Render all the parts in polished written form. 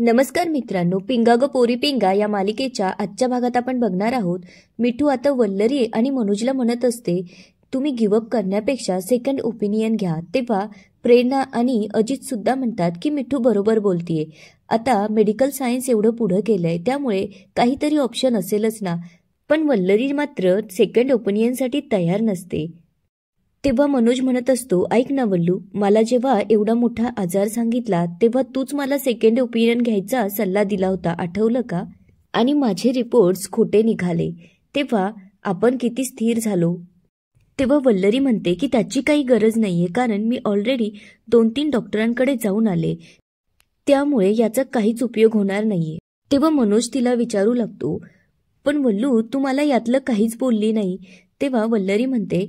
नमस्कार मित्रांनो, पिंगा ग पोरी पिंगा या मालिकेच्या आजच्या भागात आपण बघणार आहोत. मिठू आता वल्लरी आणि मनोजला म्हणत असते, तुम्ही गिवअप करण्यापेक्षा सेकंड ओपिनियन घ्या. तेव्हा प्रेरणा आणि अजित सुद्धा म्हणतात की मिठू बरोबर बोलतीये. आता मेडिकल सायन्स एवढं पुढं गेलंय, त्यामुळे काहीतरी ऑप्शन असेलच ना. पण वल्लरी मात्र सेकंड ओपिनियनसाठी तयार नसते. तेव्हा मनोज म्हणत असतो, ऐक ना वल्लू, मला जेव्हा एवढा मोठा आजार सांगितला तेव्हा तूच मला सेकंड ओपिनियन घ्यायचा सल्ला दिला होता, आठवलं का? आणि माझे रिपोर्ट्स खोटे निघाले तेव्हा आपण किती स्थिर झालो. तेव्हा वल्लरी म्हणते की त्याची काही गरज नाहीये, कारण मी ऑलरेडी 2-3 डॉक्टरांकडे जाऊन आले, त्यामुळे याचा काहीच उपयोग होणार नाहीये. तेव्हा मनोज तिला विचारू लागतो, पण वल्लू तू मला यातलं काहीच बोलली नाही. तेव्हा वल्लरी म्हणते,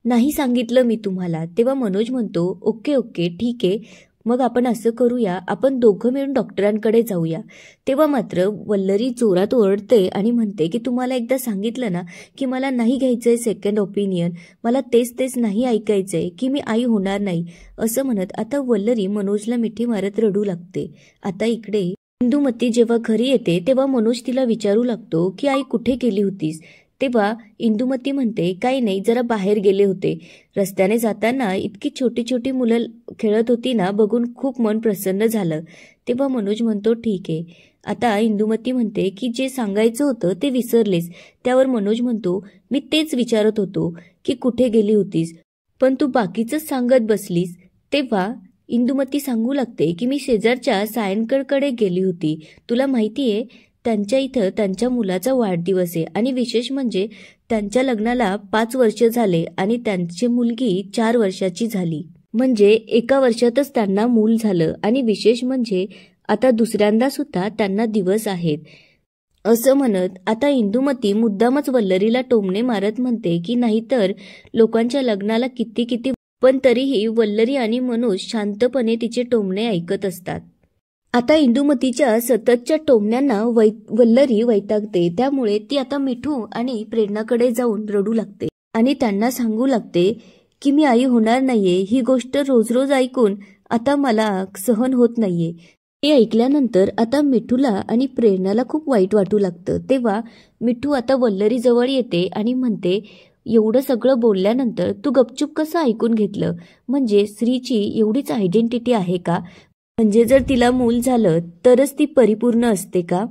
नाही सांगितलं मी तुम्हाला. तेव्हा मनोज म्हणतो, ओके ठीक आहे, मग आपण असं करूया, आपण दोघं मिळून डॉक्टरांकडे जाऊया. तेव्हा मात्र वल्लरी जोरात ओरडते आणि म्हणते की तुम्हाला एकदा सांगितलं ना की मला नाही घ्यायचंय सेकंड ओपिनियन, मला तेच नाही ऐकायचंय की मी आई होणार नाही. असं म्हणत आता वल्लरी मनोजला मिठी मारत रडू लागते. आता इकडे इंदुमती जेव्हा घरी येते तेव्हा मनोज तिला विचारू लागतो की आई कुठे गेली होतीस? तेव्हा इंदुमती म्हणते, काही नाही, जरा बाहेर गेले होते. रस्त्याने जाताना इतकी छोटी छोटी मुलं खेळत होती ना, बघून खूप मन प्रसन्न झालं. तेव्हा मनोज म्हणतो, ठीक आहे. आता इंदुमती म्हणते की जे सांगायचं होतं ते विसरलेस. त्यावर मनोज म्हणतो, मी तेच विचारत होतो की कुठे गेली होतीस, पण तू बाकीचंच सांगत बसलीस. तेव्हा इंदुमती सांगू लागते की मी शेजारच्या सायनकडे गेली होती. तुला माहितीये, त्यांच्या इथं त्यांच्या मुलाचा वाढदिवस आहे आणि विशेष म्हणजे त्यांच्या लग्नाला 5 वर्ष झाले आणि त्यांची मुलगी 4 वर्षाची झाली. म्हणजे एका वर्षातच त्यांना मूल झालं आणि विशेष म्हणजे आता दुसऱ्यांदा सुद्धा त्यांना दिवस आहेत. असं म्हणत आता इंदुमती मुद्दामच वल्लरीला टोमणे मारत म्हणते की नाहीतर लोकांच्या लग्नाला किती, पण तरीही वल्लरी आणि मनोज शांतपणे तिचे टोमणे ऐकत असतात. आता इंदुमतीच्या सततच्या टोमण्यांना वल्लरी वैतागते, त्यामुळे ती आता मिठू आणि प्रेरणाकडे जाऊन रडू लागते आणि त्यांना सांगू लागते की मी आई होणार नाहीये. ही गोष्ट रोज ऐकून आता मला सहन होत नाहीये. हे ऐकल्यानंतर आता मिठूला आणि प्रेरणाला खूप वाईट वाटू लागतं. तेव्हा मिठू आता वल्लरी जवळ येते आणि म्हणते, एवढं सगळं बोलल्यानंतर तू गपचूप कसं ऐकून घेतलं? म्हणजे स्त्रीची एवढीच आयडेंटिटी आहे का? म्हणजे जर तिला मूल झालं तरच ती परिपूर्ण असते का?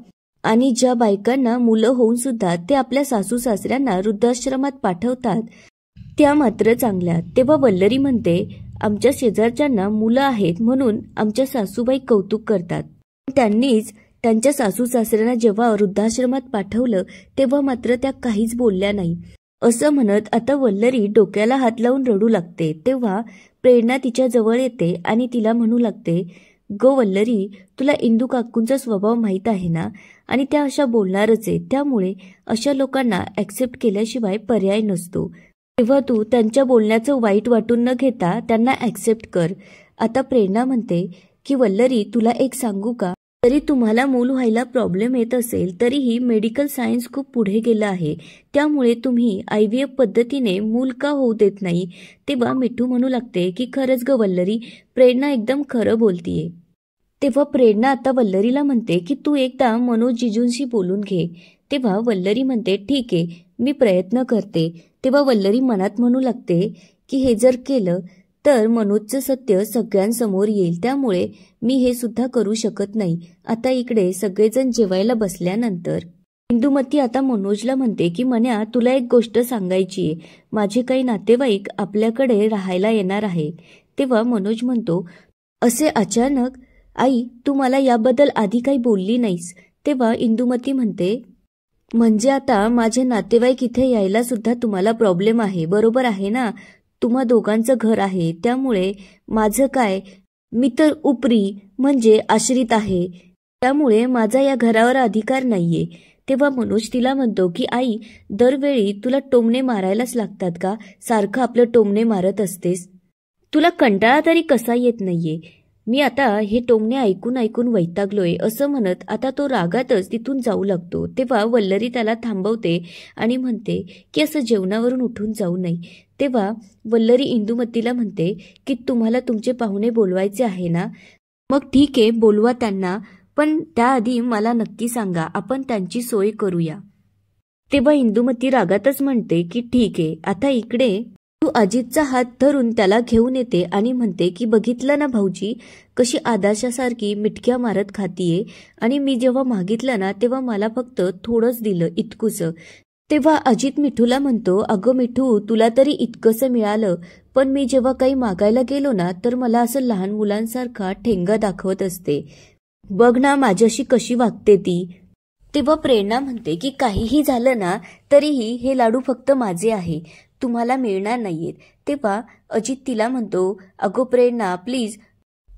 आणि ज्या बायकांना मुलं होऊन सुद्धा ते आपल्या सासू सासऱ्यांना वृद्धाश्रमात पाठवतात त्या मात्र चांगल्या. तेव्हा वल्लरी म्हणते, आमच्या शेजारच्यांना मुलं आहेत म्हणून आमच्या सासूबाई कौतुक करतात. त्यांनीच त्यांच्या सासू सासऱ्यांना जेव्हा वृद्धाश्रमात पाठवलं तेव्हा मात्र त्या काहीच बोलल्या नाही. असं म्हणत आता वल्लरी डोक्याला हात लावून रडू लागते. तेव्हा प्रेरणा तिच्या जवळ येते आणि तिला म्हणू लागते, गो वल्लरी, तुला इंदू काकूंचा स्वभाव माहीत आहे ना, आणि त्या अशा बोलणारच आहे, त्यामुळे अशा लोकांना ऍक्सेप्ट केल्याशिवाय पर्याय नसतो. तेव्हा तू त्यांच्या बोलण्याचं वाईट वाटून न घेता त्यांना ऍक्सेप्ट कर. आता प्रेरणा म्हणते की वल्लरी, तुला एक सांगू का, जरी तुम्हाला मूल व्हायला प्रॉब्लेम येत असेल तरीही मेडिकल सायन्स खूप पुढे गेलं आहे, त्यामुळे तुम्ही IVF पद्धतीने मूल का होऊ देत नाही? तेव्हा मिठू म्हणू लागते की खरंच ग वल्लरी, प्रेरणा एकदम खरं बोलतीये. तेव्हा प्रेरणा आता वल्लरीला म्हणते की तू एकदा मनोज जिजूंशी बोलून घे. तेव्हा वल्लरी म्हणते, ठीक आहे, मी प्रयत्न करते. तेव्हा वल्लरी मनात म्हणू लागते की हे जर केलं तर मनोजचं सत्य सगळ्यांसमोर येईल, त्यामुळे मी हे सुद्धा करू शकत नाही. आता इकडे सगळेजण जेवायला बसल्यानंतर इंदुमती आता मनोजला म्हणते की मन्या, तुला एक गोष्ट सांगायची आहे, माझे काही नातेवाईक आपल्याकडे राहायला येणार आहे. तेव्हा मनोज म्हणतो, असे अचानक? आई, तू मला याबद्दल आधी काही बोलली नाहीस. तेव्हा इंदुमती म्हणते, म्हणजे आता माझे नातेवाईक इथे यायला सुद्धा तुम्हाला प्रॉब्लेम आहे, बरोबर आहे ना? तुम्हा दोघांचं घर आहे, त्यामुळे माझं काय, मी तर उपरी म्हणजे आश्रित आहे, त्यामुळे माझा या घरावर अधिकार नाहीये. तेव्हा मनोज तिला म्हणतो की आई, दरवेळी तुला टोमणे मारायलाच लागतात का? सारखं आपलं टोमणे मारत असतेस, तुला कंटाळा तरी कसा येत नाहीये? मी आता हे टोमणे ऐकून वैतागलोय. असं म्हणत आता तो रागातच तिथून जाऊ लागतो. तेव्हा वल्लरी त्याला थांबवते आणि म्हणते की असं जेवणावरून उठून जाऊ नये. तेव्हा वल्लरी इंदुमतीला म्हणते की तुम्हाला तुमचे पाहुणे बोलवायचे आहे ना, मग ठीक आहे, बोलवा त्यांना, पण त्याआधी मला नक्की सांगा, आपण त्यांची सोय करूया. तेव्हा इंदुमती रागातच म्हणते की ठीक आहे. आता इकडे तू अजितचा हात धरून त्याला घेऊन येते आणि म्हणते की बघितलं ना भाऊजी, कशी आदर्शासारखी मिटक्या मारत खातीये, आणि मी जेव्हा मागितलं ना तेव्हा मला फक्त थोडंच दिलं, इतकुसं. तेव्हा अजित मिठूला म्हणतो, अगं मिठू, तुला तरी इतकंसं मिळालं, पण मी जेव्हा काही मागायला गेलो ना तर मला असं लहान मुलांसारखा ठेंगा दाखवत असते. बघ ना माझ्याशी कशी वागते ती. तेव्हा प्रेरणा म्हणते की काहीही झालं ना तरीही हे लाडू फक्त माझे आहे, तुम्हाला मिळणार नाहीयेत. तेव्हा अजित तिला म्हणतो, अगो प्रेरणा प्लीज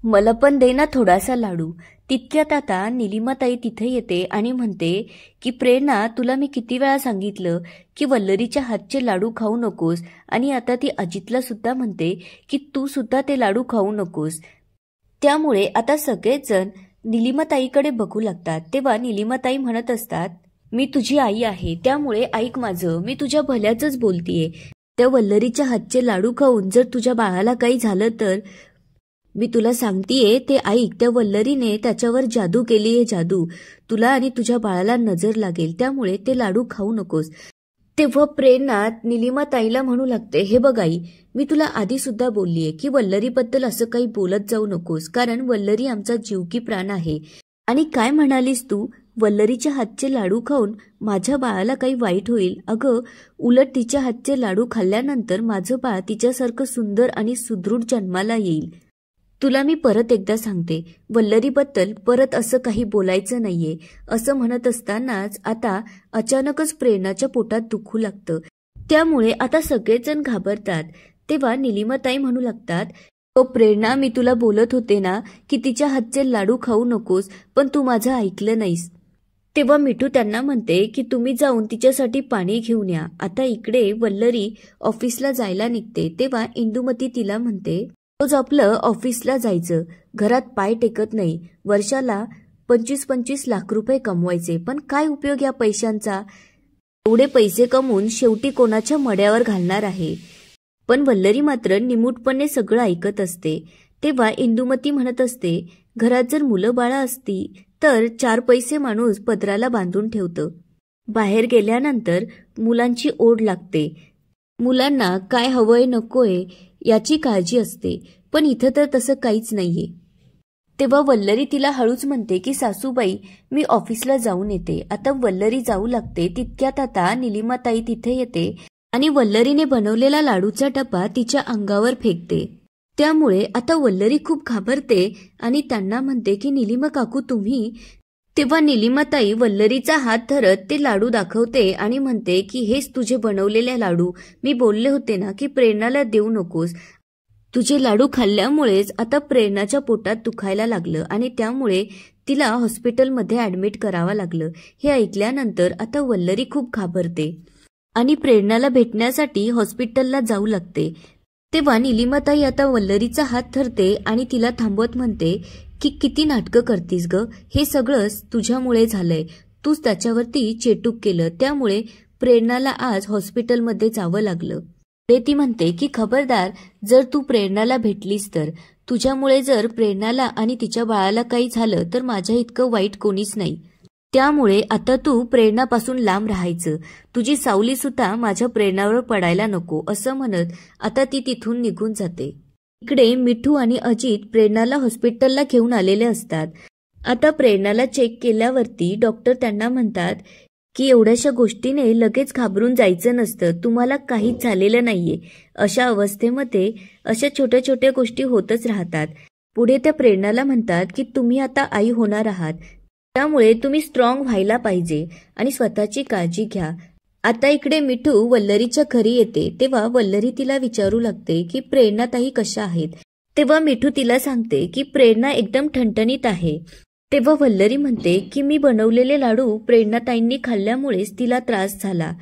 मला पण दे ना थोडासा लाडू. तितक्यात आता निलिमाताई तिथे येते आणि म्हणते की प्रेरणा, तुला मी किती वेळा सांगितलं की वल्लरीच्या हातचे लाडू खाऊ नकोस, आणि आता ती अजितला सुद्धा म्हणते की तू सुद्धा ते लाडू खाऊ नकोस. त्यामुळे आता सगळेच जण निलिमाताईकडे बघू लागतात. तेव्हा निलिमाताई म्हणत असतात, मी तुझी आई आहे, त्यामुळे ऐक माझं, मी तुझ्या भल्याचंच बोलतीये. त्या वल्लरीच्या हातचे लाडू खाऊन जर तुझ्या बाळाला काही झालं तर मी तुला सांगतीये ते ऐक. त्या वल्लरीने त्याच्यावर जादू केली आहे, जादू. तुला आणि तुझ्या बाळाला नजर लागेल, त्यामुळे ते लाडू खाऊ नकोस. तेव्हा प्रेरणा निलिमाताईला म्हणू लागते, हे बघ आई, मी तुला आधी सुद्धा बोललीये की वल्लरीबद्दल असं काही बोलत जाऊ नकोस, कारण वल्लरी आमचा जीव की प्राण आहे. आणि काय म्हणालीस तू, वल्लरीच्या हातचे लाडू खाऊन माझ्या बाळाला काही वाईट होईल? अगं, उलट तिच्या हातचे लाडू खाल्ल्यानंतर माझं बाळ तिच्यासारखं सुंदर आणि सुदृढ जन्माला येईल. तुला मी परत एकदा सांगते, वल्लरीबद्दल परत असं काही बोलायचं नाहीये. असं म्हणत असतानाच आता अचानकच प्रेरणाच्या पोटात दुखू लागतं. त्यामुळे आता सगळेजण घाबरतात. तेव्हा निलिमाताई म्हणू लागतात, ओ प्रेरणा, मी तुला बोलत होते ना की तिच्या हातचे लाडू खाऊ नकोस, पण तू माझं ऐकलं नाहीस. तेव्हा मिठू त्यांना म्हणते की तुम्ही जाऊन तिच्यासाठी पाणी घेऊन या. आता इकडे वल्लरी ऑफिसला जायला निघते. तेव्हा इंदुमती तिला म्हणते, रोज आपलं ऑफिसला जायचं, घरात पाय टेकत नाही, वर्षाला 25-25 लाख रुपये कमवायचे, पण काय उपयोग या पैशांचा? एवढे पैसे कमवून शेवटी कोणाच्या मड्यावर घालणार आहे? पण वल्लरी मात्र निमूटपणे सगळं ऐकत असते. तेव्हा इंदुमती म्हणत असते, घरात जर मुलं बाळा असती तर 4 पैसे माणूस पदराला बांधून ठेवतं. बाहेर गेल्यानंतर मुलांची ओढ लागते, मुलांना काय हवंय नकोय याची काळजी असते, पण इथं तर तसं काहीच नाहीये. तेव्हा वल्लरी तिला हळूच म्हणते की सासूबाई, मी ऑफिसला जाऊन येते. आता वल्लरी जाऊ लागते. तितक्यात आता निलिमाताई तिथे येते आणि वल्लरीने बनवलेला लाडूचा डब्बा तिच्या अंगावर फेकते. त्यामुळे आता वल्लरी खूप घाबरते आणि त्यांना म्हणते की निलिमा काकू तुम्ही. तेव्हा निलिमाताई वल्लरीचा हात धरत ते लाडू दाखवते आणि म्हणते की हेच तुझे बनवलेले लाडू. मी बोलले होते ना की प्रेरणाला देऊ नकोस. तुझे लाडू खाल्ल्यामुळेच आता प्रेरणाच्या पोटात दुखायला लागलं आणि त्यामुळे तिला हॉस्पिटलमध्ये ऍडमिट करावं लागलं. हे ऐकल्यानंतर आता वल्लरी खूप घाबरते आणि प्रेरणाला भेटण्यासाठी हॉस्पिटलला जाऊ लागते. तेव्हा निलिमाताई आता वल्लरीचा हात धरते आणि तिला थांबवत म्हणते की किती नाटकं करतीस ग, हे सगळंच तुझ्यामुळे झालंय, तूच त्याच्यावरती चेटूक केलं, त्यामुळे प्रेरणाला आज हॉस्पिटलमध्ये जावं लागलं. ते ती म्हणते की खबरदार, जर तू प्रेरणाला भेटलीस तर, तुझ्यामुळे जर प्रेरणाला आणि तिच्या बाळाला काही झालं तर माझ्या इतकं वाईट कोणीच नाही. त्यामुळे आता तू प्रेरणापासून लांब राहायचं, तुझी सावली सुद्धा माझ्या प्रेरणावर पडायला नको. असं म्हणत आता ती तिथून निघून जाते. इकडे मिठू आणि अजित प्रेरणाला हॉस्पिटलला घेऊन आलेले असतात. आता प्रेरणाला चेक केल्यावरती डॉक्टर त्यांना म्हणतात की एवढ्याशा गोष्टीने लगेच घाबरून जायचं नसतं, तुम्हाला काहीच झालेलं नाहीये. अशा अवस्थेमध्ये अशा छोट्या छोट्या गोष्टी होतच राहतात. पुढे त्या प्रेरणाला म्हणतात की तुम्ही आता आई होणार आहात, त्यामुळे तुम्ही स्ट्रॉंग व्हायला पाहिजे आणि स्वतःची काळजी घ्या. आता इकडे मिठू वल्लरीच्या घरी येते. तेव्हा वल्लरी तिला विचारू लागते की प्रेरणाताई कशा आहेत. तेव्हा मिठू तिला सांगते की प्रेरणा एकदम ठणठणीत आहे. तेव्हा वल्लरी म्हणते की मी बनवलेले लाडू प्रेरणाताईंनी खाल्ल्यामुळेच तिला त्रास झाला.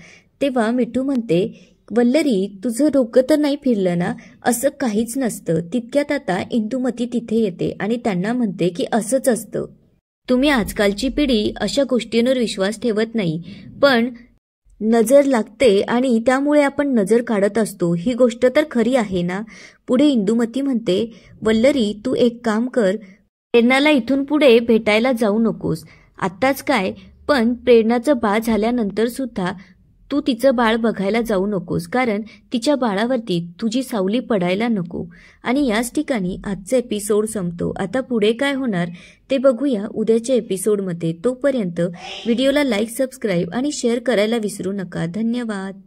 तेव्हा मिठू म्हणते, वल्लरी तुझं डोकं तर नाही फिरलं ना? असं काहीच नसतं. तितक्यात आता इंदुमती तिथे येते आणि त्यांना म्हणते की असंच असतं, तुम्ही आजकालची पिढी अशा गोष्टींवर विश्वास ठेवत नाही, पण नजर लागते आणि त्यामुळे आपण नजर काढत असतो, ही गोष्ट तर खरी आहे ना? पुढे इंदुमती म्हणते, वल्लरी तू एक काम कर, प्रेरणाला इथून पुढे भेटायला जाऊ नकोस. आत्ताच काय, पण प्रेरणाचं बाळ झाल्यानंतर सुद्धा तू तिचं बाळ बघायला जाऊ नकोस, कारण तिच्या बाळावरती तुझी सावली पडायला नको. आणि याच ठिकाणी आजचा एपिसोड संपतो. आता पुढे काय होणार ते बघूया उद्याच्या एपिसोडमध्ये. तोपर्यंत व्हिडिओला लाईक, सबस्क्राईब आणि शेअर करायला विसरू नका. धन्यवाद.